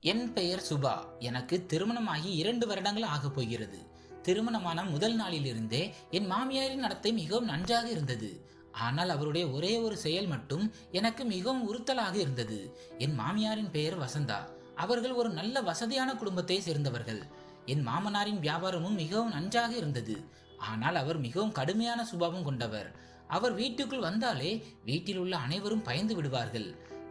என் பெயர் சுபா. எனக்கு திருமணமாகி 2 வருடங்கள் ஆகப் போகிறது. திருமணமான முதல் நாளிலிருந்தே என் மாமியாரின் நடத்தை மிகவும் நன்றாக இருந்தது. ஆனால் அவருடைய ஒரே ஒரு செயல் மட்டும் எனக்கு மிகவும் உறுத்தலாக இருந்தது. என் மாமியாரின் பெயர் வசந்தா. அவர்கள் ஒரு நல்ல வசதியான குடும்பத்தை சேர்ந்தவர்கள். என் மாமனாரின் வியாபாரமும் மிகவும் நன்றாக இருந்தது. ஆனால் அவர் மிகவும் கடுமையான சுபாவம் கொண்டவர். அவர் வீட்டுக்குள் வந்தாலே வீட்டில் உள்ள அனைவரும் பயந்து விடுவார்கள்.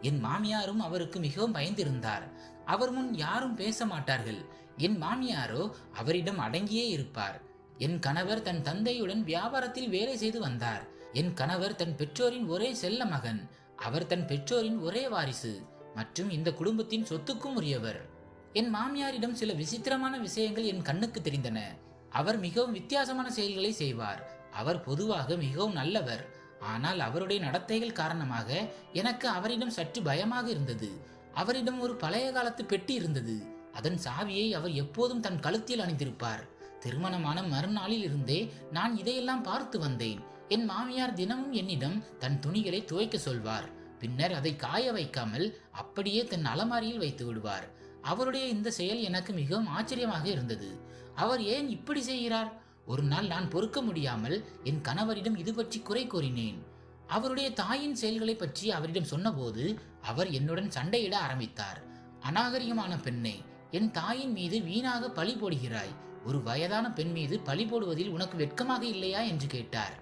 என் மாமியாரும் அவருக்கு மிகவும் பயந்திருந்தார். அவர் முன் யாரும் பேச மாட்டார்கள். என் மாமியாரோ அவரிடம் அடங்கியே இருப்பார். என் கணவர் தன் தந்தையுடன் வியாபாரத்தில் வேலை செய்து வந்தார். என் கணவர் தன் பெற்றோரின் ஒரே செல்ல மகன். அவர் தன் பெற்றோரின் ஒரே வாரிசு மற்றும் இந்த குடும்பத்தின் சொத்துக்கும் உரியவர். என் மாமியாரிடம் சில விசித்திரமான விஷயங்கள் என் கண்ணுக்கு தெரிந்தன. அவர் மிகவும் வித்தியாசமான செயல்களை செய்வார். அவர் பொதுவாக மிகவும் நல்லவர். ஆனால் அவருடைய நடத்தைகள் காரணமாக எனக்கு அவரிடம் சற்று பயமாக இருந்தது. அவரிடம் ஒரு பழைய காலத்து பெட்டி இருந்தது. அதன் சாவியை அவர் எப்போதும் தன் கழுத்தில் அணிந்திருப்பார். திருமணமான மறுநாளில் இருந்தே நான் இதையெல்லாம் பார்த்து வந்தேன். என் மாமியார் தினமும் என்னிடம் தன் துணிகளை துவைக்க சொல்வார். பின்னர் அதை காய வைக்காமல் அப்படியே தன் அலமாரியில் வைத்து விடுவார். அவருடைய இந்த செயல் எனக்கு மிகவும் ஆச்சரியமாக இருந்தது. அவர் ஏன் இப்படி செய்கிறார்? ஒரு நாள் நான் பொறுக்க முடியாமல் என் கணவரிடம் இது பற்றி குறை கூறினேன். அவருடைய தாயின் செயல்களை பற்றி அவரிடம் சொன்னபோது அவர் என்னுடன் சண்டையிட ஆரம்பித்தார். அநாகரிகமான பெண்ணே, என் தாயின் மீது வீணாக பழி போடுகிறாய். ஒரு வயதான பெண் மீது பழி போடுவதில் உனக்கு வெட்கமாக இல்லையா என்று கேட்டார்.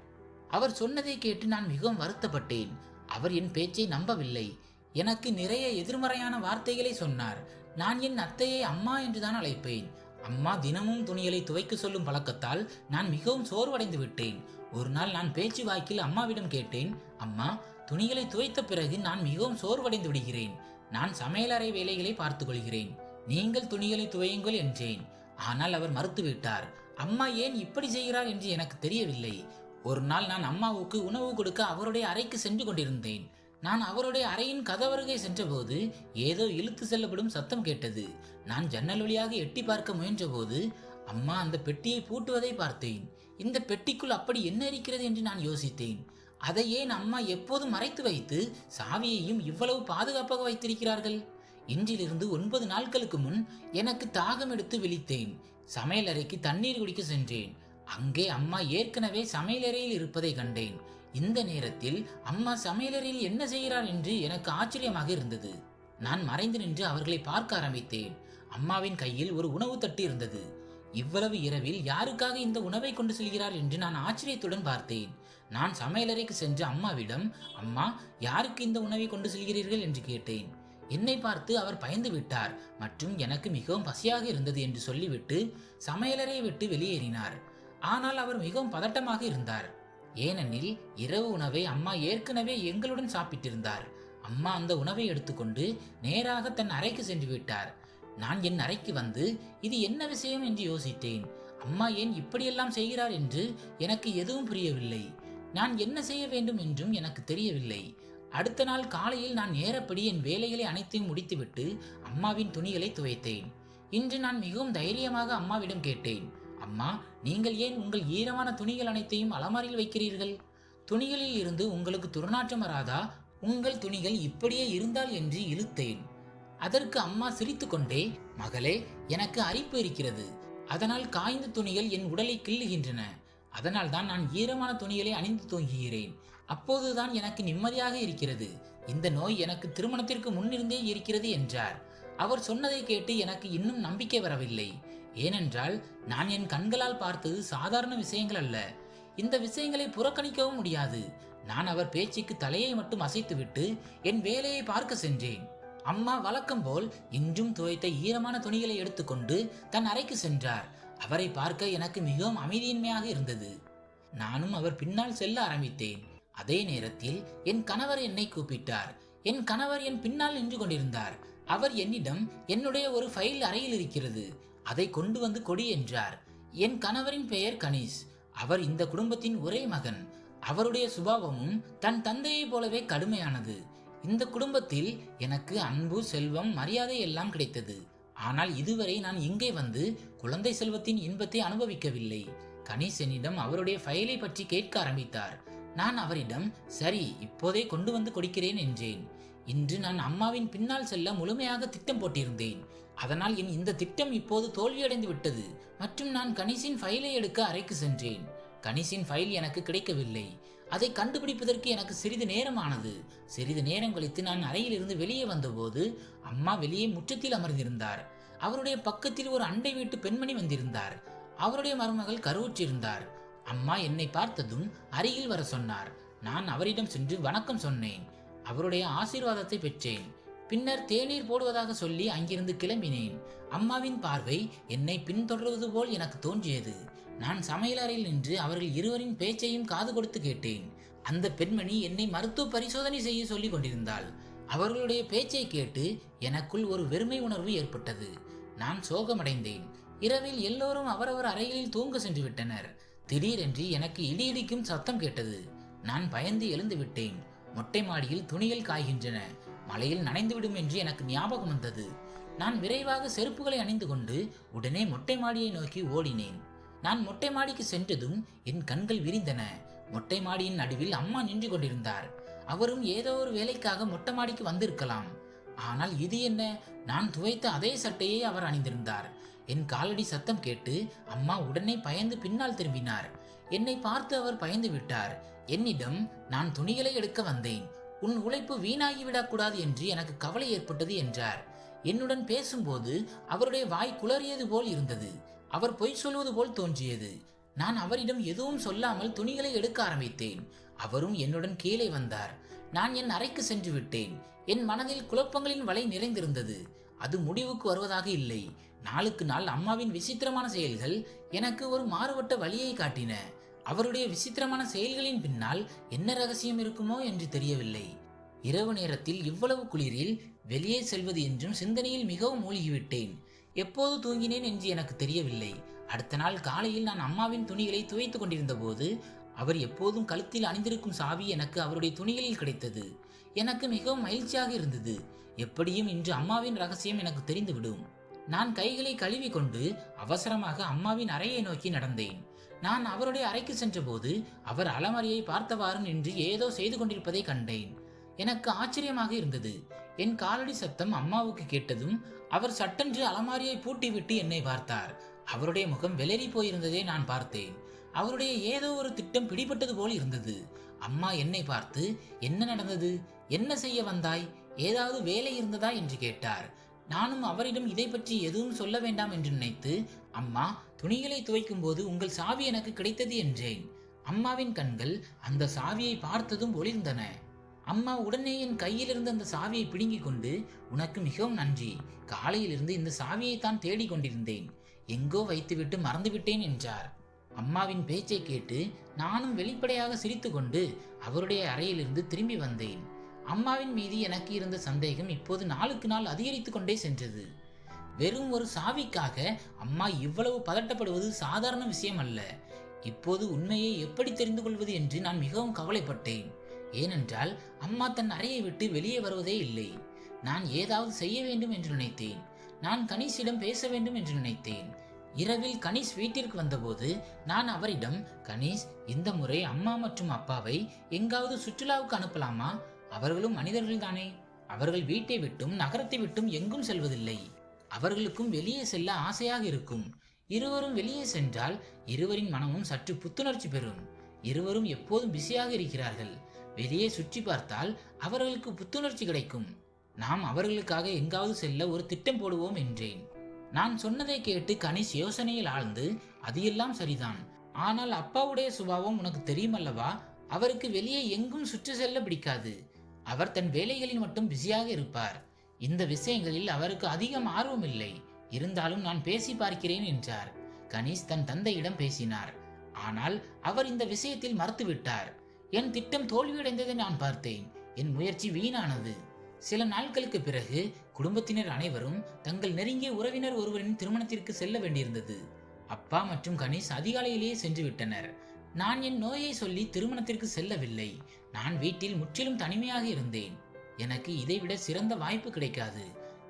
அவர் சொன்னதை கேட்டு நான் மிகவும் வருத்தப்பட்டேன். அவர் என் பேச்சை நம்பவில்லை. எனக்கு நிறைய எதிர்மறையான வார்த்தைகளை சொன்னார். நான் என் அத்தையை அம்மா என்றுதான் அழைப்பேன். அம்மா தினமும் துணிகளை துவைக்க சொல்லும் பழக்கத்தால் நான் மிகவும் சோர்வடைந்து விட்டேன். ஒரு நாள் நான் பேச்சு வாக்கில் அம்மாவிடம் கேட்டேன், அம்மா, துணிகளை துவைத்த பிறகு நான் மிகவும் சோர்வடைந்து விடுகிறேன். நான் சமையலறை வேலைகளை பார்த்துக் கொள்கிறேன். நீங்கள் துணிகளை துவையுங்கள் என்றேன். ஆனால் அவர் மறுத்துவிட்டார். அம்மா ஏன் இப்படி செய்கிறார் என்று எனக்கு தெரியவில்லை. ஒரு நாள் நான் அம்மாவுக்கு உணவு கொடுக்க அவருடைய அறைக்கு சென்று கொண்டிருந்தேன். நான் அவருடைய அறையின் கதவருகே சென்றபோது ஏதோ இழுத்து செல்லப்படும் சத்தம் கேட்டது. நான் ஜன்னல் வழியாக எட்டி பார்க்க முயன்றபோது அம்மா அந்த பெட்டியை பூட்டுவதை பார்த்தேன். இந்த பெட்டிக்குள் அப்படி என்ன இருக்கிறது என்று நான் யோசித்தேன். அதை ஏன் அம்மா எப்போதும் மறைத்து வைத்து சாவியையும் இவ்வளவு பாதுகாப்பாக வைத்திருக்கிறார்கள்? இன்றிலிருந்து 9 நாட்களுக்கு முன் எனக்கு தாகம் எடுத்து விழித்தேன். சமையலறைக்கு தண்ணீர் குடிக்க சென்றேன். அங்கே அம்மா ஏற்கனவே சமையலறையில் இருப்பதை கண்டேன். இந்த நேரத்தில் அம்மா சமையலறையில் என்ன செய்கிறார் என்று எனக்கு ஆச்சரியமாக இருந்தது. நான் மறைந்து நின்று அவர்களை பார்க்க ஆரம்பித்தேன். அம்மாவின் கையில் ஒரு உணவு தட்டு இருந்தது. இவ்வளவு இரவில் யாருக்காக இந்த உணவை கொண்டு செல்கிறார் என்று நான் ஆச்சரியத்துடன் பார்த்தேன். நான் சமையலறைக்கு சென்று அம்மாவிடம், அம்மா, யாருக்கு இந்த உணவை கொண்டு செல்கிறீர்கள் என்று கேட்டேன். என்னை பார்த்து அவர் பயந்து விட்டார் மற்றும் எனக்கு மிகவும் பசியாக இருந்தது என்று சொல்லிவிட்டு சமையலறையை விட்டு வெளியேறினார். ஆனால் அவர் மிகவும் பதட்டமாக இருந்தார். ஏனெனில் இரவு உணவை அம்மா ஏற்கனவே எங்களுடன் சாப்பிட்டிருந்தார். அம்மா அந்த உணவை எடுத்துக்கொண்டு நேராக தன் அறைக்கு சென்று விட்டார். நான் என் அறைக்கு வந்து இது என்ன விஷயம் என்று யோசித்தேன். அம்மா ஏன் இப்படியெல்லாம் செய்கிறார் என்று எனக்கு எதுவும் புரியவில்லை. நான் என்ன செய்ய வேண்டும் என்றும் எனக்கு தெரியவில்லை. அடுத்த நாள் காலையில் நான் நேரப்படி என் வேலைகளை அனைத்தையும் முடித்துவிட்டு அம்மாவின் துணிகளை துவைத்தேன். இன்று நான் மிகவும் தைரியமாக அம்மாவிடம் கேட்டேன், அம்மா, நீங்கள் ஏன் உங்கள் ஈரமான துணிகள் அனைத்தையும் அலமாரியில் வைக்கிறீர்கள்? துணிகளில் இருந்து உங்களுக்கு துர்நாற்றம் வராதா? உங்கள் துணிகள் இப்படியே இருந்தால் என்று இழுத்தேன். அதற்கு அம்மா சிரித்துக்கொண்டே, மகளே, எனக்கு அரிப்பு இருக்கிறது. அதனால் காய்ந்த துணிகள் என் உடலை கிள்ளுகின்றன. அதனால் தான் நான் ஈரமான துணிகளை அணிந்து தூங்குகிறேன். அப்போதுதான் எனக்கு நிம்மதியாக இருக்கிறது. இந்த நோய் எனக்கு திருமணத்திற்கு முன்னிருந்தே இருக்கிறது என்றார். அவர் சொன்னதை கேட்டு எனக்கு இன்னும் நம்பிக்கை வரவில்லை. ஏனென்றால் நான் என் கண்களால் பார்த்தது சாதாரண விஷயங்கள் அல்ல. இந்த விஷயங்களை புறக்கணிக்கவும் முடியாது. நான் அவர் பேச்சுக்கு தலையை மட்டும் அசைத்துவிட்டு என் வேலையை பார்க்க சென்றேன். அம்மா வழக்கம் போல் இன்றும் துவைத்த ஈரமான துணிகளை எடுத்துக்கொண்டு தன் அறைக்கு சென்றார். அவரை பார்க்க எனக்கு மிகவும் அமைதியின்மையாக இருந்தது. நானும் அவர் பின்னால் செல்ல ஆரம்பித்தேன். அதே நேரத்தில் என் கணவர் என்னை கூப்பிட்டார். என் கணவர் என் பின்னால் நின்று கொண்டிருந்தார். அவர் என்னிடம், என்னுடைய ஒரு ஃபைல் அறையில் இருக்கிறது, அதை கொண்டு வந்து கொடி என்றார். என் கணவரின் பெயர் கணேஷ். அவர் இந்த குடும்பத்தின் ஒரே மகன். அவருடைய சுபாவமும் தன் தந்தையைப் போலவே கடுமையானது. இந்த குடும்பத்தில் எனக்கு அன்பு, செல்வம், மரியாதை எல்லாம் கிடைத்தது. ஆனால் இதுவரை நான் இங்கே வந்து குழந்தை செல்வத்தின் இன்பத்தை அனுபவிக்கவில்லை. கணேஷ் என்னிடம் அவருடைய ஃபைலை பற்றி கேட்க ஆரம்பித்தார். நான் அவரிடம், சரி, இப்போதே கொண்டு வந்து கொடுக்கிறேன் என்றேன். இன்று நான் அம்மாவின் பின்னால் செல்ல முழுமையாக திட்டம் போட்டிருந்தேன். அதனால் என் இந்த திட்டம் இப்போது தோல்வியடைந்து விட்டது. மற்றும் நான் கனிஷின் ஃபைலை எடுக்க அறைக்கு சென்றேன். கனிஷின் ஃபைல் எனக்கு கிடைக்கவில்லை. அதை கண்டுபிடிப்பதற்கு எனக்கு சிறிது நேரமானது. சிறிது நேரம் கழித்து நான் அறையிலிருந்து வெளியே வந்தபோது அம்மா வெளியே முற்றத்தில் அமர்ந்திருந்தார். அவருடைய பக்கத்தில் ஒரு அண்டை வீட்டு பெண்மணி வந்திருந்தார். அவருடைய மருமகள் கருவுற்றிருந்தார். அம்மா என்னை பார்த்ததும் அருகில் வர சொன்னார். நான் அவரிடம் சென்று வணக்கம் சொன்னேன். அவருடைய ஆசீர்வாதத்தை பெற்றேன். பின்னர் தேநீர் போடுவதாக சொல்லி அங்கிருந்து கிளம்பினேன். அம்மாவின் பார்வை என்னை பின்தொடர்வது போல் எனக்கு தோன்றியது. நான் சமையலறையில் நின்று அவர்கள் இருவரின் பேச்சையும் காது கொடுத்து கேட்டேன். அந்த பெண்மணி என்னை மருத்துவ பரிசோதனை செய்ய சொல்லிக் கொண்டிருந்தாள். அவர்களுடைய பேச்சை கேட்டு எனக்குள் ஒரு வெறுமை உணர்வு ஏற்பட்டது. நான் சோகமடைந்தேன். இரவில் எல்லோரும் அவரவர் அறைகளில் தூங்க சென்று விட்டனர். திடீரென்று எனக்கு இடி இடிக்கும் சத்தம் கேட்டது. நான் பயந்து எழுந்து விட்டேன். மொட்டை மாடியில் துணிகள் காய்கின்றன. மழையில் நனைந்துவிடும் என்று எனக்கு ஞாபகம் வந்தது. நான் விரைவாக செருப்புகளை அணிந்து கொண்டு உடனே மொட்டை மாடியை நோக்கி ஓடினேன். நான் மொட்டை மாடிக்கு சென்றதும் என் கண்கள் விரிந்தன. மொட்டை மாடியின் நடுவில் அம்மா நின்று கொண்டிருந்தார். அவரும் ஏதோ ஒரு வேலைக்காக மொட்டை மாடிக்கு வந்திருக்கலாம். ஆனால் இது என்ன? நான் துவைத்த அதே சட்டையை அவர் அணிந்திருந்தார். என் காலடி சத்தம் கேட்டு அம்மா உடனே பயந்து பின்னால் திரும்பினார். என்னை பார்த்து அவர் பயந்து விட்டார். என்னிடம், நான் துணிகளை எடுக்க வந்தேன், உன் உழைப்பு வீணாகிவிடக்கூடாது என்று எனக்கு கவலை ஏற்பட்டது என்றார். என்னுடன் பேசும்போது அவருடைய வாய் குளறியது போல் இருந்தது. அவர் பொய் சொல்வது போல் தோன்றியது. நான் அவரிடம் எதுவும் சொல்லாமல் துணிகளை எடுக்க ஆரம்பித்தேன். அவரும் என்னுடன் கீழே வந்தார். நான் என் அறைக்கு சென்று விட்டேன். என் மனதில் குழப்பங்களின் வலை நிறைந்திருந்தது. அது முடிவுக்கு வருவதாக இல்லை. நாளுக்கு நாள் அம்மாவின் விசித்திரமான செயல்கள் எனக்கு ஒரு மாறுபட்ட வழியை காட்டின. அவருடைய விசித்திரமான செயல்களின் பின்னால் என்ன ரகசியம் இருக்குமோ என்று தெரியவில்லை. இரவு நேரத்தில் இவ்வளவு குளிரில் வெளியே செல்வது என்றும் சிந்தனையில் மிகவும் மூழ்கிவிட்டேன். எப்போது தூங்கினேன் என்று எனக்கு தெரியவில்லை. அடுத்த நாள் காலையில் நான் அம்மாவின் துணிகளை துவைத்துக் கொண்டிருந்த போது அவர் எப்போதும் கழுத்தில் அணிந்திருக்கும் சாவி எனக்கு அவருடைய துணிகளில் கிடைத்தது. எனக்கு மிகவும் மகிழ்ச்சியாக இருந்தது. எப்படியும் இன்று அம்மாவின் ரகசியம் எனக்கு தெரிந்துவிடும். நான் கைகளை கழுவி கொண்டு அவசரமாக அம்மாவின் அறையை நோக்கி நடந்தேன். நான் அவருடைய அறைக்கு சென்றபோது அவர் அலமாரியை பார்த்தவாறு நின்று ஏதோ செய்து கொண்டிருப்பதை கண்டேன். எனக்கு ஆச்சரியமாக இருந்தது. என் காலடி சத்தம் அம்மாவுக்கு கேட்டதும் அவர் சட்டென்று அலமாரியை பூட்டிவிட்டு என்னை பார்த்தார். அவருடைய முகம் வெளறி போயிருந்ததை நான் பார்த்தேன். அவருடைய ஏதோ ஒரு திட்டம் பிடிபட்டது போல் இருந்தது. அம்மா என்னை பார்த்து, என்ன நடந்தது, என்ன செய்ய வந்தாய், ஏதாவது வேலை இருந்ததா என்று கேட்டார். நானும் அவரிடம் இதை பற்றி எதுவும் சொல்ல வேண்டாம் என்று நினைத்து, அம்மா, துணிகளை துவைக்கும் போது உங்கள் சாவி எனக்கு கிடைத்தது என்றேன். அம்மாவின் கண்கள் அந்த சாவியை பார்த்ததும் ஒளிர்ந்தன. அம்மா உடனே என் கையில் இருந்த அந்த சாவியை பிடுங்கிக் கொண்டு, உனக்கு மிகவும் நன்றி, காலையிலிருந்து இந்த சாவியை தான் தேடிக் கொண்டிருந்தேன், எங்கோ வைத்துவிட்டு மறந்துவிட்டேன் என்றார். அம்மாவின் பேச்சை கேட்டு நானும் வெளிப்படையாக சிரித்து கொண்டு அவருடைய அறையிலிருந்து திரும்பி வந்தேன். அம்மாவின் மீது எனக்கு இருந்த சந்தேகம் இப்போது நாளுக்கு நாள் அதிகரித்து கொண்டே சென்றது. வெறும் ஒரு சாவிக்காக அம்மா இவ்வளவு பதட்டப்படுவது சாதாரண விஷயம் அல்ல. இப்போது உண்மையை எப்படி தெரிந்து கொள்வது என்று நான் மிகவும் கவலைப்பட்டேன். ஏனென்றால் அம்மா தன் அறையை விட்டு வெளியே வருவதே இல்லை. நான் ஏதாவது செய்ய வேண்டும் என்று நினைத்தேன். நான் கணேஷிடம் பேச வேண்டும் என்று நினைத்தேன். இரவில் கணேஷ் வீட்டிற்கு வந்தபோது நான் அவரிடம், கணேஷ், இந்த முறை அம்மா மற்றும் அப்பாவை எங்காவது சுற்றுலாவுக்கு அனுப்பலாமா? அவர்களும் மனிதர்கள் தானே. அவர்கள் வீட்டை விட்டும் நகரத்தை விட்டும் எங்கும் செல்வதில்லை. அவர்களுக்கும் வெளியே செல்ல ஆசையாக இருக்கும். இருவரும் வெளியே சென்றால் இருவரின் மனமும் சற்று புத்துணர்ச்சி பெறும். இருவரும் எப்போதும் பிஸியாக இருக்கிறார்கள். வெளியே சுற்றி பார்த்தால் அவர்களுக்கு புத்துணர்ச்சி கிடைக்கும். நாம் அவர்களுக்காக எங்காவது செல்ல ஒரு திட்டம் போடுவோம் என்றேன். நான் சொன்னதை கேட்டு கணேஷ் யோசனையில் ஆழ்ந்து, அது எல்லாம் சரிதான், ஆனால் அப்பாவுடைய சுபாவம் உனக்கு தெரியுமல்லவா? அவருக்கு வெளியே எங்கும் சுற்றி செல்ல பிடிக்காது. அவர் தன் வேலைகளில் மட்டும் பிஸியாக இருப்பார். இந்த விஷயங்களில் அவருக்கு அதிகம் ஆர்வம் இல்லை. இருந்தாலும் நான் பேசி பார்க்கிறேன் என்றார். கணேஷ் தன் தந்தையிடம் பேசினார். ஆனால் அவர் இந்த விஷயத்தில் மறுத்துவிட்டார். என் திட்டம் தோல்வியடைந்ததை நான் பார்த்தேன். என் முயற்சி வீணானது. சில நாட்களுக்கு பிறகு குடும்பத்தினர் அனைவரும் தங்கள் நெருங்கிய உறவினர் ஒருவரின் திருமணத்திற்கு செல்ல வேண்டியிருந்தது. அப்பா மற்றும் கணேஷ் அதிகாலையிலேயே சென்று விட்டனர். நான் என் நோயை சொல்லி திருமணத்திற்கு செல்லவில்லை. நான் வீட்டில் முற்றிலும் தனிமையாக இருந்தேன். எனக்கு இதைவிட சிறந்த வாய்ப்பு கிடைக்காது.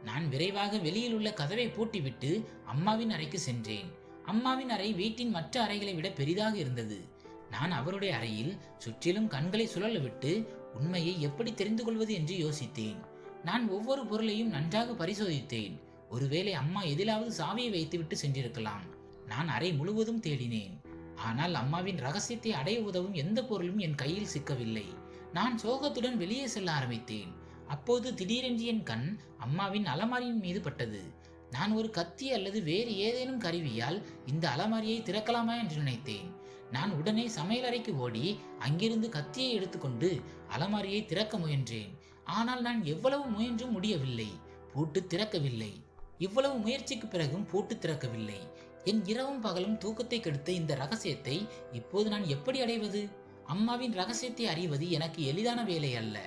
நான் விரைவாக வெளியில் உள்ள கதவை பூட்டிவிட்டு அம்மாவின் அறைக்கு சென்றேன். அம்மாவின் அறை வீட்டின் மற்ற அறைகளை விட பெரிதாக இருந்தது. நான் அவருடைய அறையில் சுற்றிலும் கண்களை சுழல விட்டு உண்மையை எப்படி தெரிந்து கொள்வது என்று யோசித்தேன். நான் ஒவ்வொரு பொருளையும் நன்றாக பரிசோதித்தேன். ஒருவேளை அம்மா எதிலாவது சாவியை வைத்துவிட்டு சென்றிருக்கலாம். நான் அறை முழுவதும் தேடினேன். ஆனால் அம்மாவின் ரகசியத்தை அடைய உதவும் எந்த பொருளும் என் கையில் சிக்கவில்லை. நான் சோகத்துடன் வெளியே செல்ல ஆரம்பித்தேன். அப்போது திடீரென்று என் கண் அம்மாவின் அலமாரியின் மீது பட்டது. நான் ஒரு கத்தி அல்லது வேறு ஏதேனும் கருவியால் இந்த அலமாரியை திறக்கலாமா என்று நினைத்தேன். நான் உடனே சமையலறைக்கு ஓடி அங்கிருந்து கத்தியை எடுத்துக்கொண்டு அலமாரியை திறக்க முயன்றேன். ஆனால் நான் எவ்வளவு முயன்றும் முடியவில்லை. பூட்டு திறக்கவில்லை. இவ்வளவு முயற்சிக்கு பிறகும் பூட்டு திறக்கவில்லை. என் இரவும் பகலும் தூக்கத்தை கெடுத்த இந்த ரகசியத்தை இப்போது நான் எப்படி அடைவது? அம்மாவின் ரகசியத்தை அறிவது எனக்கு எளிதான வேலை அல்ல.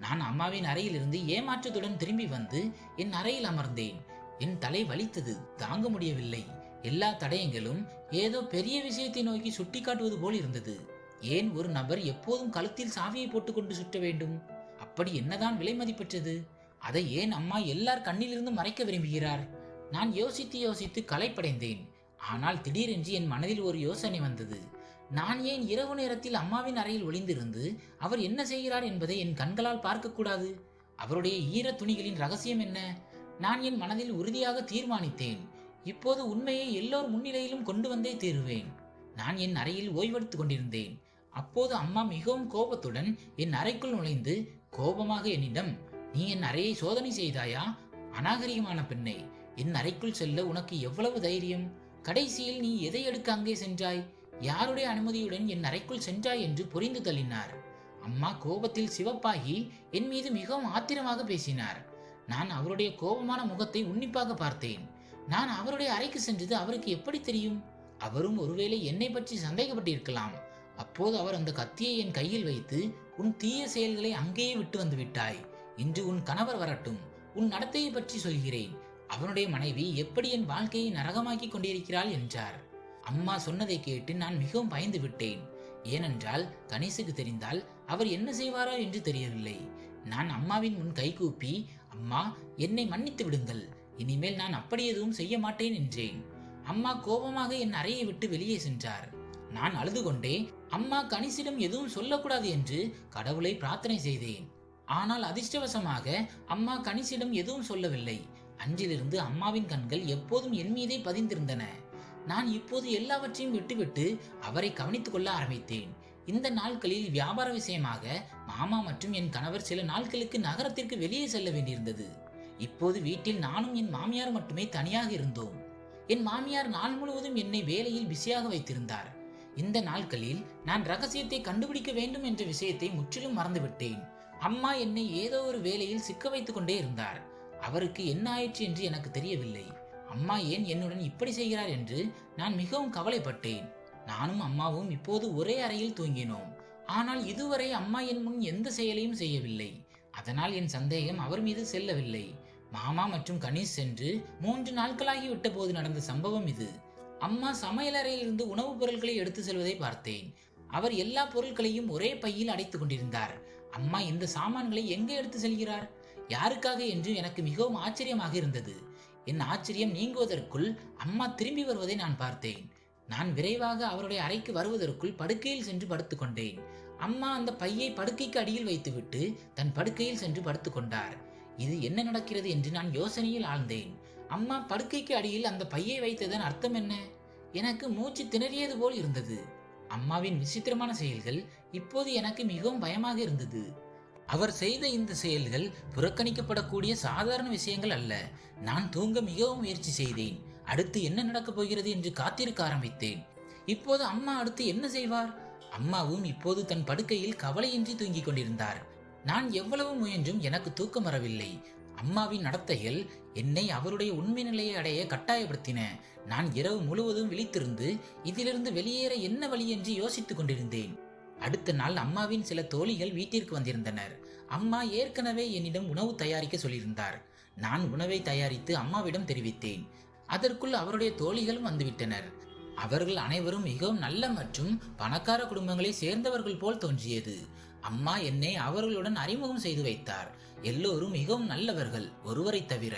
நான் அம்மாவின் அறையிலிருந்து ஏமாற்றத்துடன் திரும்பி வந்து என் அறையில் அமர்ந்தேன். என் தலை வலித்தது, தாங்க முடியவில்லை. எல்லா தடயங்களும் ஏதோ பெரிய விஷயத்தை நோக்கி சுட்டி காட்டுவது போல் இருந்தது. ஏன் ஒரு நபர் எப்போதும் கழுத்தில் சாவியை போட்டுக்கொண்டு சுற்ற வேண்டும்? அப்படி என்னதான் விலை மதிப்பற்றது? அதை ஏன் அம்மா எல்லார் கண்ணிலிருந்து மறைக்க விரும்புகிறார்? நான் யோசித்து யோசித்து களைப்படைந்தேன். ஆனால் திடீரென்று என் மனதில் ஒரு யோசனை வந்தது. நான் ஏன் இரவு நேரத்தில் அம்மாவின் அறையில் ஒளிந்திருந்து அவர் என்ன செய்கிறார் என்பதை என் கண்களால் பார்க்கக்கூடாது? அவருடைய ஈர துணிகளின் ரகசியம் என்ன? நான் என் மனதில் உறுதியாக தீர்மானித்தேன். இப்போது உண்மையை எல்லோர் முன்னிலையிலும் கொண்டு வந்தே தீருவேன். நான் என் அறையில் ஓய்வெடுத்துக் கொண்டிருந்தேன். அப்போது அம்மா மிகவும் கோபத்துடன் என் அறைக்குள் நுழைந்து கோபமாக என்னிடம், "நீ என் அறையை சோதனை செய்தாயா? அநாகரிகமான பெண்ணை, என் அறைக்குள் செல்ல உனக்கு எவ்வளவு தைரியம்? கடைசியில் நீ எதை எடுக்க அங்கே சென்றாய்? யாருடைய அனுமதியுடன் என் அறைக்குள் சென்றாய்?" என்று புரிந்து தள்ளினார். அம்மா கோபத்தில் சிவப்பாகி என் மீது மிகவும் ஆத்திரமாக பேசினார். நான் அவருடைய கோபமான முகத்தை உன்னிப்பாக பார்த்தேன். நான் அவருடைய அறைக்கு சென்றது அவருக்கு எப்படி தெரியும்? அவரும் ஒருவேளை என்னை பற்றி சந்தேகப்பட்டிருக்கலாம். அப்போது அவர் அந்த கத்தியை என் கையில் வைத்து, "உன் தீய செயல்களை அங்கேயே விட்டு வந்து விட்டாய். இன்று உன் கணவர் வரட்டும், உன் நடத்தையை பற்றி சொல்கிறேன். அவனுடைய மனைவி எப்படி என் வாழ்க்கையை நரகமாக்கி கொண்டிருக்கிறாள்" என்றார். அம்மா சொன்னதை கேட்டு நான் மிகவும் பயந்து விட்டேன். ஏனென்றால் கணேசுக்கு தெரிந்தால் அவர் என்ன செய்வாரோ என்று தெரியவில்லை. நான் அம்மாவின் முன் கைகூப்பி, "அம்மா, என்னை மன்னித்து விடுங்கள். இனிமேல் நான் அப்படி எதுவும் செய்ய மாட்டேன்" என்றேன். அம்மா கோபமாக என் அறையை விட்டு வெளியே சென்றார். நான் அழுது கொண்டே அம்மா கணேசிடம் எதுவும் சொல்லக்கூடாது என்று கடவுளை பிரார்த்தனை செய்தேன். ஆனால் அதிர்ஷ்டவசமாக அம்மா கணேசிடம் எதுவும் சொல்லவில்லை. அன்றிலிருந்து அம்மாவின் கண்கள் எப்போதும் என் மீதே பதிந்திருந்தன. நான் இப்போது எல்லாவற்றையும் விட்டுவிட்டு அவரை கவனித்துக் கொள்ள ஆரம்பித்தேன். இந்த நாட்களில் வியாபார விஷயமாக மாமா மற்றும் என் கணவர் சில நாட்களுக்கு நகரத்திற்கு வெளியே செல்ல வேண்டியிருந்தது. இப்போது வீட்டில் நானும் என் மாமியார் மட்டுமே தனியாக இருந்தோம். என் மாமியார் நாள் முழுவதும் என்னை வேலையில் பிஸியாக வைத்திருந்தார். இந்த நாட்களில் நான் ரகசியத்தை கண்டுபிடிக்க வேண்டும் என்ற விஷயத்தை முற்றிலும் மறந்துவிட்டேன். அம்மா என்னை ஏதோ ஒரு வேலையில் சிக்க வைத்துக் கொண்டே இருந்தார். அவருக்கு என்ன ஆயிற்று என்று எனக்கு தெரியவில்லை. அம்மா ஏன் என்னுடன் இப்படி செய்கிறார் என்று நான் மிகவும் கவலைப்பட்டேன். நானும் அம்மாவும் இப்போது ஒரே அறையில் தூங்கினோம். ஆனால் இதுவரை அம்மா என் முன் எந்த செயலையும் செய்யவில்லை. அதனால் என் சந்தேகம் அவர் மீது செல்லவில்லை. மாமா மற்றும் கணேஷ் சென்று 3 நாட்களாகி விட்ட போது நடந்த சம்பவம் இது. அம்மா சமையலறையிலிருந்து உணவுப் பொருட்களை எடுத்து செல்வதை பார்த்தேன். அவர் எல்லா பொருட்களையும் ஒரே பையில் அடைத்துக் கொண்டிருந்தார். அம்மா இந்த சாமான்களை எங்கே எடுத்து செல்கிறார், யாருக்காக என்று எனக்கு மிகவும் ஆச்சரியமாக இருந்தது. என் ஆச்சரியம் நீங்குவதற்குள் அம்மா திரும்பி வருவதை நான் பார்த்தேன். நான் விரைவாக அவருடைய அறைக்கு வருவதற்குள் படுக்கையில் சென்று படுத்துக்கொண்டேன். அம்மா அந்த பையை படுக்கைக்கு அடியில் வைத்துவிட்டு தன் படுக்கையில் சென்று படுத்துக்கொண்டார். இது என்ன நடக்கிறது என்று நான் யோசனையில் ஆழ்ந்தேன். அம்மா படுக்கைக்கு அடியில் அந்த பையை வைத்ததன் அர்த்தம் என்ன? எனக்கு மூச்சு திணறியது போல் இருந்தது. அம்மாவின் விசித்திரமான செயல்கள் இப்போது எனக்கு மிகவும் பயமாக இருந்தது. அவர் செய்த இந்த செயல்கள் புறக்கணிக்கப்படக்கூடிய சாதாரண விஷயங்கள் அல்ல. நான் தூங்க மிகவும் முயற்சி செய்தேன். அடுத்து என்ன நடக்கப் போகிறது என்று காத்திருக்க ஆரம்பித்தேன். இப்போது அம்மா அடுத்து என்ன செய்வார்? அம்மாவும் இப்போது தன் படுக்கையில் கவலையின்றி தூங்கிக் கொண்டிருந்தார். நான் எவ்வளவு முயன்றும் எனக்கு தூக்கம் வரவில்லை. அம்மாவின் நடத்தைகள் என்னை அவருடைய உண்மை நிலையை அடைய கட்டாயப்படுத்தின. நான் இரவு முழுவதும் விழித்திருந்து இதிலிருந்து வெளியேற என்ன வழி என்று யோசித்துக் கொண்டிருந்தேன். அடுத்த நாள் அம்மாவின் சில தோழிகள் வீட்டிற்கு வந்திருந்தனர். அம்மா ஏற்கனவே என்னிடம் உணவு தயாரிக்க சொல்லியிருந்தார். நான் உணவை தயாரித்து அம்மாவிடம் தெரிவித்தேன். அதற்குள் அவருடைய தோழிகளும் வந்துவிட்டனர். அவர்கள் அனைவரும் மிகவும் நல்ல மற்றும் பணக்கார குடும்பங்களை சேர்ந்தவர்கள் போல் தோன்றியது. அம்மா என்னை அவர்களுடன் அறிமுகம் செய்து வைத்தார். எல்லோரும் மிகவும் நல்லவர்கள், ஒருவரை தவிர.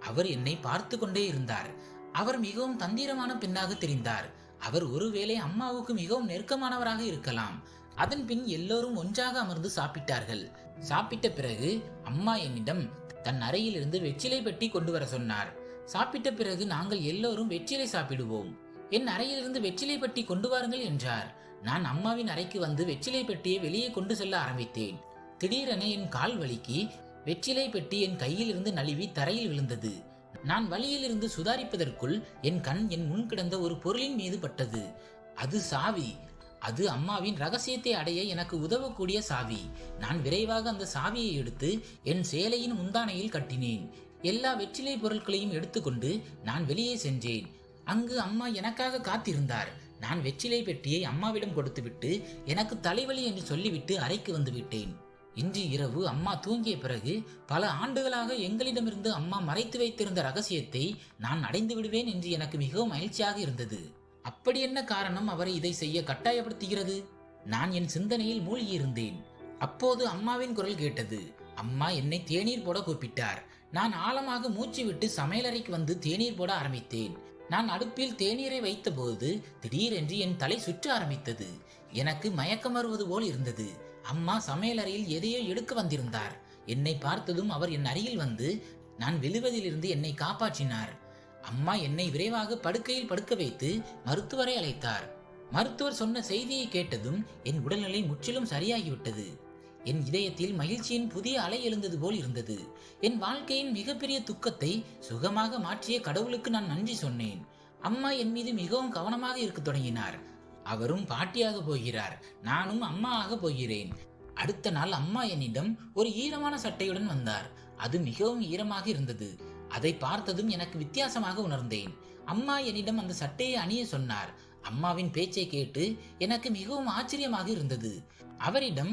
அவர் என்னை பார்த்து கொண்டே இருந்தார். அவர் மிகவும் தந்திரமான பெண்ணாக தெரிந்தார். அவர் ஒருவேளை அம்மாவுக்கு மிகவும் நெருக்கமானவராக இருக்கலாம். அதன் பின் எல்லோரும் ஒன்றாக அமர்ந்து சாப்பிட்டார்கள். சாப்பிட்ட பிறகு அம்மா என்னிடம் தன் அறையிலிருந்து வெற்றிலை பெட்டி கொண்டு வர சொன்னார். சாப்பிட்ட பிறகு நாங்கள் எல்லோரும் வெற்றிலை சாப்பிடுவோம், என் அறையிலிருந்து வெற்றிலை பெட்டி கொண்டு வாருங்கள் என்றார். நான் அம்மாவின் அறைக்கு வந்து வெற்றிலை பெட்டியை வெளியே கொண்டு செல்ல ஆரம்பித்தேன். திடீரென என் கால் வலிக்கு வெற்றிலை பெட்டி என் கையிலிருந்து நழுவி தரையில் விழுந்தது. நான் வலியிலிருந்து சுதாரிப்பதற்குள் என் கண் என் முன் கிடந்த ஒரு பொருளின் மீது பட்டது. அது சாவி. அது அம்மாவின் ரகசியத்தை அடைய எனக்கு உதவக்கூடிய சாவி. நான் விரைவாக அந்த சாவியை எடுத்து என் சேலையின் முந்தானையில் கட்டினேன். எல்லா வெற்றிலை பொருட்களையும் எடுத்துக்கொண்டு நான் வெளியே சென்றேன். அங்கு அம்மா எனக்காக காத்திருந்தார். நான் வெற்றிலை பெட்டியை அம்மாவிடம் கொடுத்துவிட்டு எனக்கு தலைவலி என்று சொல்லிவிட்டு அறைக்கு வந்து விட்டேன். இன்று இரவு அம்மா தூங்கிய பிறகு பல ஆண்டுகளாக எங்களிடமிருந்து அம்மா மறைத்து வைத்திருந்த ரகசியத்தை நான் அடைந்து விடுவேன் என்று எனக்கு மிகவும் மகிழ்ச்சியாக இருந்தது. அப்படி என்ன காரணம் அவரை இதை செய்ய கட்டாயப்படுத்துகிறது? நான் என் சிந்தனையில் மூழ்கியிருந்தேன். அப்போது அம்மாவின் குரல் கேட்டது. அம்மா என்னை தேநீர் போட கூப்பிட்டார். நான் ஆழமாக மூச்சு விட்டு சமையலறைக்கு வந்து தேநீர் போட ஆரம்பித்தேன். நான் அடுப்பில் தேநீரை வைத்த போது திடீரென்று என் தலை சுற்ற ஆரம்பித்தது. எனக்கு மயக்கம் வருவது போல் இருந்தது. அம்மா சமையலறையில் எதையோ எடுக்க வந்திருந்தார். என்னை பார்த்ததும் அவர் என் அருகில் வந்து நான் விழுவதிலிருந்து என்னை காப்பாற்றினார். அம்மா என்னை விரைவாக படுக்கையில் படுக்க வைத்து மருத்துவரை அழைத்தார். மருத்துவர் சொன்ன செய்தியை கேட்டதும் என் உடல்நிலை முற்றிலும் சரியாகிவிட்டது. என் இதயத்தில் மகிழ்ச்சியின் புதிய அலை எழுந்தது போல் இருந்தது. என் வாழ்க்கையின் மிகப்பெரிய துக்கத்தை சுகமாக மாற்றிய கடவுளுக்கு நான் நன்றி சொன்னேன். அம்மா என் மீது மிகவும் கவனமாக இருக்க தொடங்கினார். அவரும் பாட்டியாக போகிறார், நானும் அம்மா ஆக போகிறேன். அடுத்த நாள் அம்மா என்னிடம் ஒரு ஈரமான சட்டையுடன் வந்தார். அது மிகவும் ஈரமாக இருந்தது. அதை பார்த்ததும் எனக்கு வித்தியாசமாக உணர்ந்தேன். அம்மா என்னிடம் அந்த சட்டையை அணிய சொன்னார். அம்மாவின் பேச்சை கேட்டு எனக்கு மிகவும் ஆச்சரியமாக இருந்தது. அவரிடம்,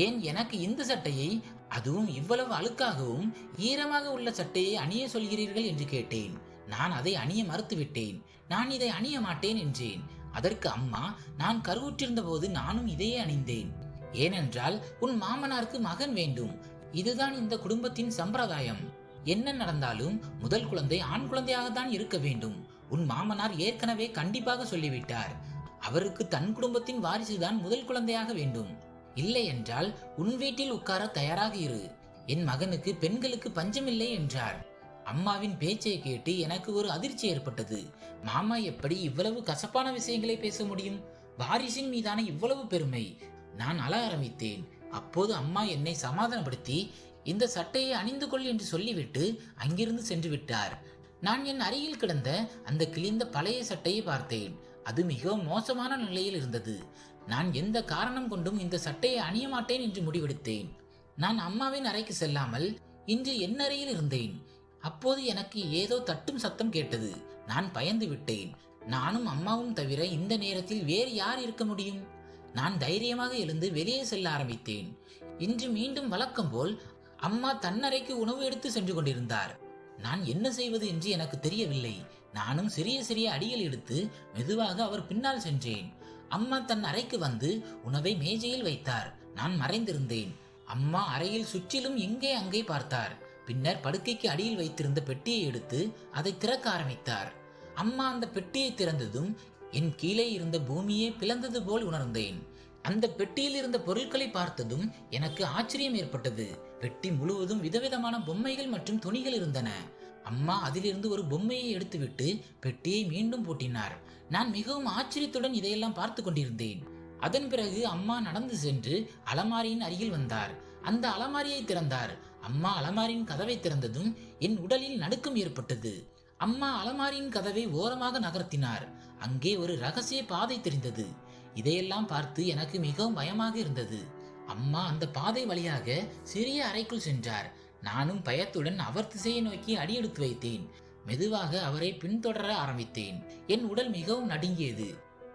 ஏன் எனக்கு இந்த சட்டையை, அதுவும் இவ்வளவு அழுக்காகவும் ஈரமாக உள்ள சட்டையை அணிய சொல்கிறீர்கள் என்று கேட்டேன். நான் அதை அணிய மறுத்துவிட்டேன். நான் இதை அணிய மாட்டேன் என்றேன். அதற்கு அம்மா, நான் கருவுற்றிருந்த போது நானும் இதையே அணிந்தேன். ஏனென்றால் உன் மாமனாருக்கு மகன் வேண்டும். இதுதான் இந்த குடும்பத்தின் சம்பிரதாயம். என்ன நடந்தாலும் முதல் குழந்தை ஆண் குழந்தையாகத்தான் இருக்க வேண்டும். உன் மாமனார் ஏற்கனவே கண்டிப்பாக சொல்லிவிட்டார். அவருக்கு தன் குடும்பத்தின் வாரிசுதான் முதல் குழந்தையாக வேண்டும். இல்லை என்றால் உன் வீட்டில் உட்கார தயாராக இரு. என் மகனுக்கு பெண்களுக்கு பஞ்சமில்லை என்றார். அம்மாவின் பேச்சை கேட்டு எனக்கு ஒரு அதிர்ச்சி ஏற்பட்டது. மாமா எப்படி இவ்வளவு கசப்பான விஷயங்களை பேச முடியும்? வாரிசின் மீதான இவ்வளவு பெருமை. நான் அழ ஆரம்பித்தேன். அப்போது அம்மா என்னை சமாதானப்படுத்தி, இந்த சட்டையை அணிந்து கொள் என்று சொல்லிவிட்டு அங்கிருந்து சென்று விட்டார். நான் என் அருகில் கிடந்த அந்த கிழிந்த பழைய சட்டையை பார்த்தேன். அது மிகவும் மோசமான நிலையில் இருந்தது. நான் எந்த காரணம் கொண்டும் இந்த சட்டையை அணிய மாட்டேன் என்று முடிவெடுத்தேன். நான் அம்மாவின் அறைக்கு செல்லாமல் இன்று என் அறையில் இருந்தேன். அப்போது எனக்கு ஏதோ தட்டும் சத்தம் கேட்டது. நான் பயந்து விட்டேன். நானும் அம்மாவும் தவிர இந்த நேரத்தில் வேறு யார் இருக்க முடியும்? நான் தைரியமாக எழுந்து வெளியே செல்ல ஆரம்பித்தேன். இன்று மீண்டும் வழக்கம் போல் அம்மா தன்னறைக்கு உணவு எடுத்து சென்று கொண்டிருந்தார். நான் என்ன செய்வது என்று எனக்கு தெரியவில்லை. நானும் சிறிய சிறிய அடிகள் எடுத்து மெதுவாக அவர் பின்னால் சென்றேன். அம்மா தன் அறைக்கு வந்து உணவை மேஜையில் வைத்தார். நான் மறைந்திருந்தேன். அம்மா அறையில் சுற்றிலும் இங்கே அங்கே பார்த்தார். பின்னர் படுக்கைக்கு அடியில் வைத்திருந்த பெட்டியை எடுத்து அதை திறக்க ஆரம்பித்தார். அம்மா அந்த பெட்டியை திறந்ததும் என் கீழே இருந்த பூமியே பிளந்தது போல் உணர்ந்தேன். அந்த பெட்டியில் இருந்த பொருட்களை பார்த்ததும் எனக்கு ஆச்சரியம் ஏற்பட்டது. பெட்டி முழுவதும் விதவிதமான பொம்மைகள் மற்றும் துணிகள் இருந்தன. அம்மா அதிலிருந்து ஒரு பொம்மையை எடுத்துவிட்டு பெட்டியை மீண்டும் பூட்டினார். நான் மிகவும் ஆச்சரியத்துடன் இதையெல்லாம் பார்த்து கொண்டிருந்தேன். அதன் பிறகு அம்மா நடந்து சென்று அலமாரியின் அருகில் வந்தார். அந்த அலமாரியை திறந்தார். அம்மா அலமாரியின் கதவை திறந்ததும் என் உடலில் நடுக்கம் ஏற்பட்டது. அம்மா அலமாரியின் கதவை ஓரமாக நகர்த்தினார். அங்கே ஒரு ரகசிய பாதை தெரிந்தது. இதையெல்லாம் பார்த்து எனக்கு மிகவும் பயமாக இருந்தது. அம்மா அந்த பாதை வழியாக சிறிய அறைக்குள் சென்றார். நானும் பயத்துடன் அவர் திசையை நோக்கி அடியெடுத்து வைத்தேன். மெதுவாக அவரை பின்தொடர ஆரம்பித்தேன். என் உடல் மிகவும் நடுங்கியது.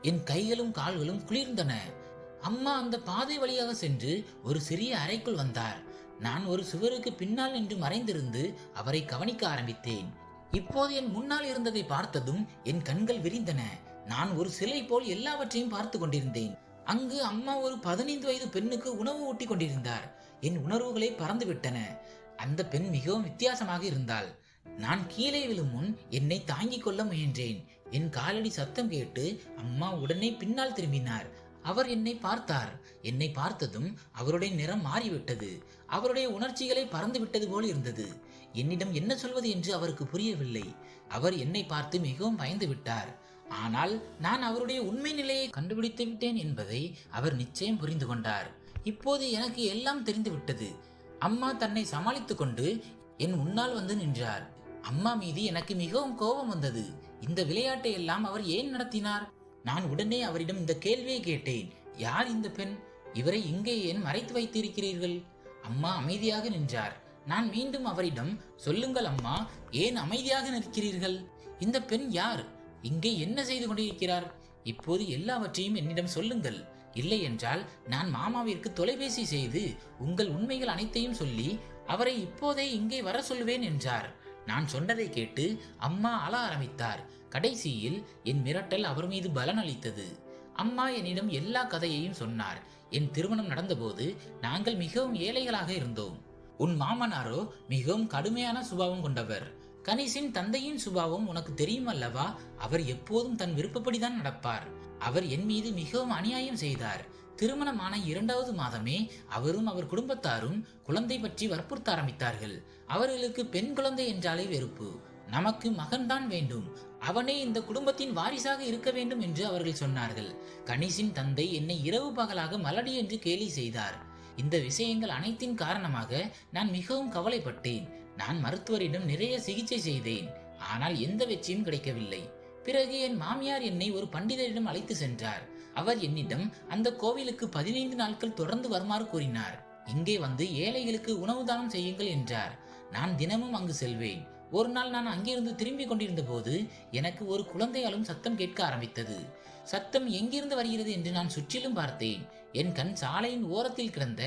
என் கைகளும் கால்களும் குளிர்ந்தன. அம்மா அந்த பாதை வழியாக சென்று ஒரு சிறிய அறைக்குள் வந்தார். நான் ஒரு சுவருக்கு பின்னால் நின்று மறைந்திருந்து அவரை கவனிக்க ஆரம்பித்தேன். இப்போது என் முன்னால் இருந்ததை பார்த்ததும் என் கண்கள் விரிந்தன. நான் ஒரு சிலை போல் எல்லாவற்றையும் பார்த்து கொண்டிருந்தேன். அங்கு அம்மா ஒரு 15 வயது பெண்ணுக்கு உணவு ஊட்டி கொண்டிருந்தார். என் உணர்வுகளை பறந்துவிட்டன. அந்த பெண் மிகவும் வித்தியாசமாக இருந்தாள். நான் கீழே விழும் முன் என்னை தாங்கிக் கொள்ள முயன்றேன். என் காலடி சத்தம் கேட்டு அம்மா உடனே பின்னால் திரும்பினார். அவர் என்னை பார்த்தார். என்னை பார்த்ததும் அவருடைய நிறம் மாறிவிட்டது. அவருடைய உணர்ச்சிகளை பறந்து விட்டது போல் இருந்தது. என்னிடம் என்ன சொல்வது என்று அவருக்கு புரியவில்லை. அவர் என்னை பார்த்து மிகவும் பயந்து விட்டார். ஆனால் நான் அவருடைய உண்மை நிலையை கண்டுபிடித்து விட்டேன் என்பதை அவர் நிச்சயம் புரிந்து கொண்டார். இப்போது எனக்கு எல்லாம் தெரிந்துவிட்டது. அம்மா தன்னை சமாளித்துக் கொண்டு என் முன்னால் வந்து நின்றார். அம்மா மீது எனக்கு மிகவும் கோபம் வந்தது. இந்த விளையாட்டை எல்லாம் அவர் ஏன் நடத்தினார்? நான் உடனே அவரிடம் இந்த கேள்வியை கேட்டேன். யார் இந்த பெண்? இவரை இங்கே ஏன் மறைத்து வைத்திருக்கிறீர்கள்? அம்மா அமைதியாக நின்றார். நான் மீண்டும் அவரிடம், சொல்லுங்கள் அம்மா, ஏன் அமைதியாக நிற்கிறீர்கள்? இந்த பெண் யார்? இங்கே என்ன செய்து கொண்டிருக்கிறார்? இப்போது எல்லாவற்றையும் என்னிடம் சொல்லுங்கள். இல்லை என்றால் நான் மாமாவிற்கு தொலைபேசி செய்து உங்கள் உண்மைகள் அனைத்தையும் சொல்லி அவரை இப்போதே இங்கே வர சொல்லுவேன் என்றார். நான் சொன்னதை கேட்டு அம்மா அழ ஆரம்பித்தார். கடைசியில் என் மிரட்டல் அவர் மீது பலன் அளித்தது. அம்மா என்னிடம் எல்லா கதையையும் சொன்னார். என் திருமணம் நடந்தபோது நாங்கள் மிகவும் ஏழைகளாக இருந்தோம். உன் மாமனாரோ மிகவும் கடுமையான சுபாவம் கொண்டவர். கணேஷின் தந்தையின் சுபாவம் உனக்கு தெரியும் அல்லவா? அவர் எப்போதும் தன் விருப்பப்படிதான் நடப்பார். அவர் என் மீது மிகவும் அநியாயம் செய்தார். திருமணமான 2வது மாதமே அவரும் அவர் குடும்பத்தாரும் குழந்தை பற்றி வற்புறுத்த ஆரம்பித்தார்கள். அவர்களுக்கு பெண் குழந்தை என்றாலே வெறுப்பு. நமக்கு மகன்தான் வேண்டும், அவனே இந்த குடும்பத்தின் வாரிசாக இருக்க வேண்டும் என்று அவர்கள் சொன்னார்கள். கணேஷின் தந்தை என்னை இரவு பகலாக மலடி என்று கேலி செய்தார். இந்த விஷயங்கள் அனைத்தின் காரணமாக நான் மிகவும் கவலைப்பட்டேன். நான் மருத்துவரிடம் நிறைய சிகிச்சை செய்தேன். ஆனால் எந்த வெற்றியும் கிடைக்கவில்லை. பிறகு என் மாமியார் என்னை ஒரு பண்டிதரிடம் அழைத்து சென்றார். அவர் என்னிடம் அந்த கோவிலுக்கு 15 நாட்கள் தொடர்ந்து வருமாறு கூறினார். இங்கே வந்து ஏழைகளுக்கு உணவு தானம் செய்யுங்கள் என்றார். நான் தினமும் அங்கு செல்வேன். ஒரு நாள் நான் அங்கிருந்து திரும்பி கொண்டிருந்த போது எனக்கு ஒரு குழந்தை அழும் சத்தம் கேட்க ஆரம்பித்தது. சத்தம் எங்கிருந்து வருகிறது என்று நான் சுற்றிலும் பார்த்தேன். என் கண் சாலையின் ஓரத்தில் கிடந்த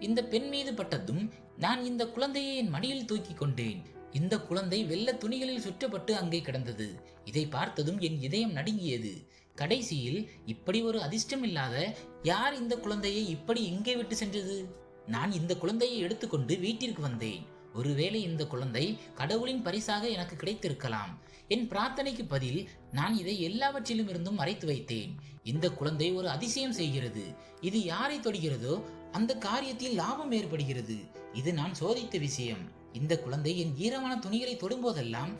இந்த பெண் மீது பட்டதும் நான் இந்த குழந்தையை என் மடியில் தூக்கி கொண்டேன். இந்த குழந்தை வெள்ளை துணிகளில் சுற்றப்பட்டு அங்கே கிடந்தது. இதை பார்த்ததும் என் இதயம் நடுங்கியது. கடைசியில் இப்படி ஒரு அதிர்ஷ்டம் இல்லாத யார் இந்த குழந்தையை இப்படி இங்கே விட்டு சென்றது? நான் இந்த குழந்தையை எடுத்துக்கொண்டு வீட்டிற்கு வந்தேன். ஒருவேளை இந்த குழந்தை கடவுளின் பரிசாக எனக்கு கிடைத்திருக்கலாம். என் பிரார்த்தனைக்கு பதில் நான் இதை எல்லாவற்றிலும் இருந்தும் மறைத்து வைத்தேன். இந்த குழந்தை ஒரு அதிசயம் செய்கிறது. இது யாரை தொடுகிறதோ அந்த காரியத்தில் லாபம் ஏற்படுகிறது. இது நான் சோதித்த விஷயம். இந்த குழந்தை என் ஈரமான துணிகளை தொடும்போதெல்லாம்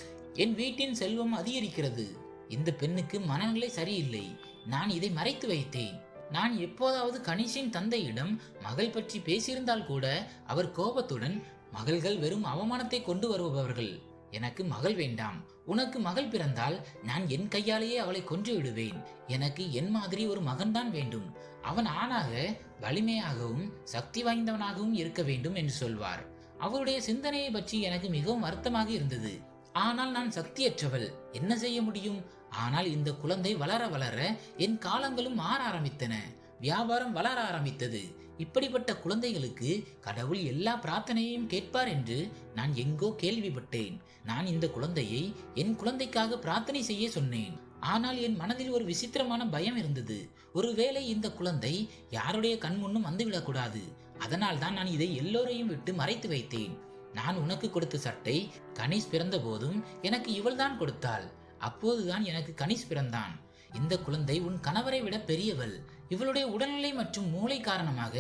என் வீட்டின் செல்வம் அதிகரிக்கிறது. இந்த பெண்ணுக்கு மனநிலை சரியில்லை. நான் இதை மறைத்து வைத்தேன். நான் எப்போதாவது கணேஷின் தந்தையிடம் மகள் பற்றி பேசியிருந்தால் கூட அவர் கோபத்துடன், மகள்கள் வெறும் அவமானத்தை கொண்டு வருபவர்கள், எனக்கு மகள் வேண்டாம். உனக்கு மகள் பிறந்தால் நான் என் கையாலேயே அவளை கொன்று விடுவேன். எனக்கு என் மாதிரி ஒரு மகன்தான் வேண்டும். அவன் ஆணாக வலிமையாகவும் சக்தி வாய்ந்தவனாகவும் இருக்க வேண்டும் என்று சொல்வார். அவருடைய சிந்தனையை பற்றி எனக்கு மிகவும் வருத்தமாக இருந்தது. ஆனால் நான் சக்தியற்றவள், என்ன செய்ய முடியும்? ஆனால் இந்த குழந்தை வளர வளர என் காலங்களும் மாற ஆரம்பித்தன. வியாபாரம் வளர ஆரம்பித்தது. இப்படிப்பட்ட குழந்தைகளுக்கு கடவுள் எல்லா பிரார்த்தனையையும் கேட்பார் என்று நான் எங்கோ கேள்விப்பட்டேன். நான் இந்த குழந்தையை என் குழந்தைக்காக பிரார்த்தனை செய்ய சொன்னேன். ஆனால் என் மனதில் ஒரு விசித்திரமான பயம் இருந்தது. ஒருவேளை இந்த குழந்தை யாருடைய கண் முன்னும் வந்துவிடக்கூடாது. அதனால் தான் நான் இதை எல்லோரையும் விட்டு மறைத்து வைத்தேன். நான் உனக்கு கொடுத்த சட்டை கணேஷ் பிறந்த போதும் எனக்கு இவள்தான் கொடுத்தாள். அப்போதுதான் எனக்கு கணேஷ் பிறந்தான். இந்த குழந்தை உன் கணவரை விட பெரியவள். இவளுடைய உடல்நிலை மற்றும் மூளை காரணமாக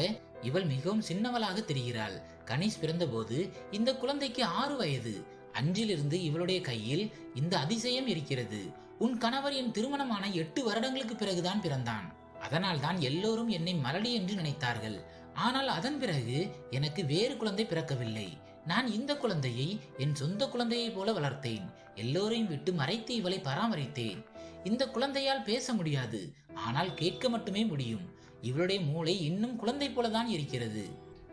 இவள் மிகவும் சின்னவளாக தெரிகிறாள். கணேஷ் பிறந்தபோது இந்த குழந்தைக்கு 6 வயது. அன்றிலிருந்து இவளுடைய கையில் இந்த அதிசயம் இருக்கிறது. உன் கணவர் என் திருமணமான 8 வருடங்களுக்கு பிறகுதான் பிறந்தான். அதனால் தான் எல்லோரும் என்னை மலடி என்று நினைத்தார்கள். ஆனால் அதன் பிறகு எனக்கு வேறு குழந்தை பிறக்கவில்லை. நான் இந்த குழந்தையை என் சொந்த குழந்தையை போல வளர்த்தேன். எல்லோரையும் விட்டு மறைத்து இவளை பராமரித்தேன். இந்த குழந்தையால் பேச முடியாது, ஆனால் கேட்க மட்டுமே முடியும். இவளுடைய மூளை இன்னும் குழந்தை போலதான் இருக்கிறது.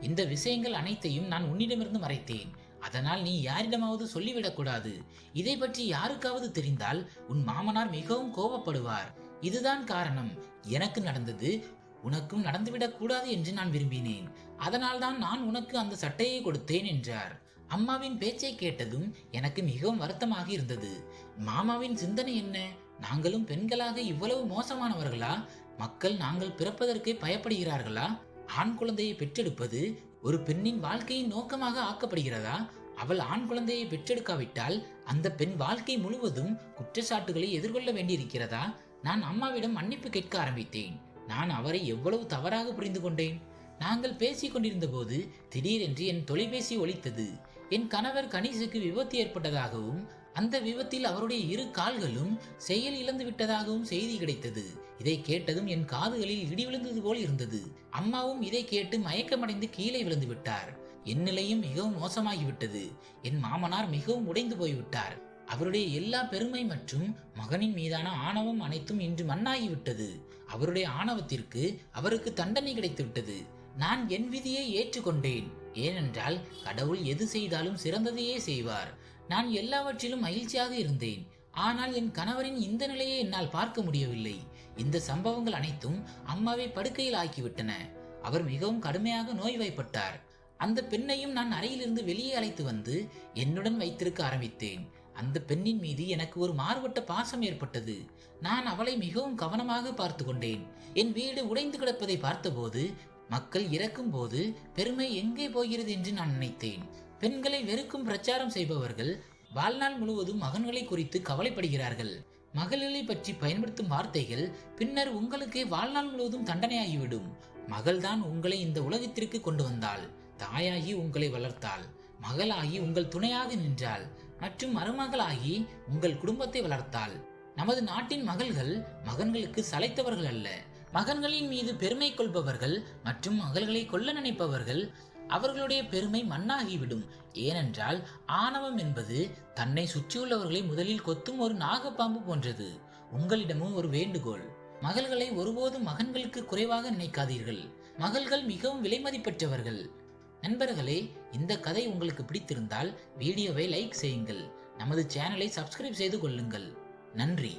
இந்த விஷயங்கள் அனைத்தையும் நான் உன்னிடமிருந்து மறைத்தேன். அதனால் நீ யாரிடமாவது சொல்லிவிடக்கூடாது. இதை பற்றி யாருக்காவது தெரிந்தால் உன் மாமனார் மிகவும் கோபப்படுவார். இதுதான் காரணம். எனக்கு நடந்தது உனக்கும் நடந்துவிடக் கூடாது என்று நான் விரும்பினேன். அதனால்தான் நான் உனக்கு அந்த சட்டையை கொடுத்தேன் என்றார். அம்மாவின் பேச்சை கேட்டதும் எனக்கு மிகவும் வருத்தமாக இருந்தது. மாமாவின் சிந்தனை என்ன? நாங்களும் பெண்களாக இவ்வளவு மோசமானவர்களா? மக்கள் நாங்கள் பிறப்பதற்கே பயப்படுகிறார்களா? ஆண் குழந்தையை பெற்றெடுப்பது ஒரு பெண்ணின் வாழ்க்கையின் நோக்கமாக ஆக்கப்படுகிறதா? அவள் ஆண் குழந்தையை பெற்றெடுக்காவிட்டால் அந்த பெண் வாழ்க்கை முழுவதும் குற்றச்சாட்டுகளை எதிர்கொள்ள வேண்டியிருக்கிறதா? நான் அம்மாவிடம் மன்னிப்பு கேட்க ஆரம்பித்தேன். நான் அவரை எவ்வளவு தவறாக புரிந்து கொண்டேன். நாங்கள் பேசிக் கொண்டிருந்த போது திடீரென்று என் தொலைபேசி ஒலித்தது. என் கணவர் கணேசுக்கு விபத்து ஏற்பட்டதாகவும் அந்த விபத்தில் அவருடைய இரு கால்களும் செயல் இழந்து விட்டதாகவும் செய்தி கிடைத்தது. இதை கேட்டதும் என் காதுகளில் இடி விழுந்தது போல் இருந்தது. அம்மாவும் இதை கேட்டு மயக்கமடைந்து கீழே விழுந்து விட்டார். என் நிலையும் மிகவும் மோசமாகிவிட்டது. என் மாமனார் மிகவும் உடைந்து போய்விட்டார். அவருடைய எல்லா பெருமை மற்றும் மகனின் மீதான ஆணவம் அனைத்தும் இன்று மண்ணாகிவிட்டது. அவருடைய ஆணவத்திற்கு அவருக்கு தண்டனை கிடைத்து விட்டது. நான் என் விதியை ஏற்றுக்கொண்டேன். ஏனென்றால் கடவுள் எது செய்தாலும் சிறந்ததையே செய்வார். நான் எல்லாவற்றிலும் மகிழ்ச்சியாக இருந்தேன். ஆனால் என் கணவரின் இந்த நிலையை என்னால் பார்க்க முடியவில்லை. இந்த சம்பவங்கள் அனைத்தும் அம்மாவை படுக்கையில் ஆக்கிவிட்டன. அவர் மிகவும் கடுமையாக நோய்வாய்ப்பட்டார். அந்த பெண்ணையும் நான் அறையிலிருந்து வெளியே அழைத்து வந்து என்னுடன் வைத்திருக்க ஆரம்பித்தேன். அந்த பெண்ணின் மீது எனக்கு ஒரு மாறுபட்ட பாசம் ஏற்பட்டது. நான் அவளை மிகவும் கவனமாக பார்த்து கொண்டேன். என் வீடு உடைந்து கிடப்பதை பார்த்தபோது, மக்கள் இறக்கும் போது பெருமை எங்கே போகிறது என்று நான் நினைத்தேன். பெண்களை வெறுக்கும் பிரச்சாரம் செய்பவர்கள் வாழ்நாள் முழுவதும் மகன்களை குறித்து கவலைப்படுகிறார்கள். மகளை பற்றி பயன்படுத்தும் வார்த்தைகள் பின்னர் உங்களுக்கே வாழ்நாள் முழுவதும் தண்டனையாகிவிடும். மகள்தான் உங்களை இந்த உலகத்திற்கு கொண்டு வந்தாள். தாயாகி உங்களை வளர்த்தாள். மகளாகி உங்கள் துணையாக நின்றாள். மற்றும் மருமகளாகி உங்கள் குடும்பத்தை வளர்த்தாள். நமது நாட்டின் மகள்கள் மகன்களுக்கு சளைத்தவர்கள் அல்ல. மகன்களின் மீது பெருமை கொள்பவர்கள் மற்றும் மகள்களை கொல்ல நினைப்பவர்கள் அவர்களுடைய பெருமை மண்ணாகிவிடும். ஏனென்றால் ஆணவம் என்பது தன்னை சுற்றியுள்ளவர்களை முதலில் கொத்தும் ஒரு நாகப்பாம்பு போன்றது. உங்களிடமும் ஒரு வேண்டுகோள்: மகள்களை ஒருபோதும் மகன்களுக்கு குறைவாக நினைக்காதீர்கள். மகள்கள் மிகவும் விலைமதிப்பற்றவர்கள். நண்பர்களே, இந்த கதை உங்களுக்கு பிடித்திருந்தால் வீடியோவை லைக் செய்யுங்கள். நமது சேனலை சப்ஸ்கிரைப் செய்து கொள்ளுங்கள். நன்றி.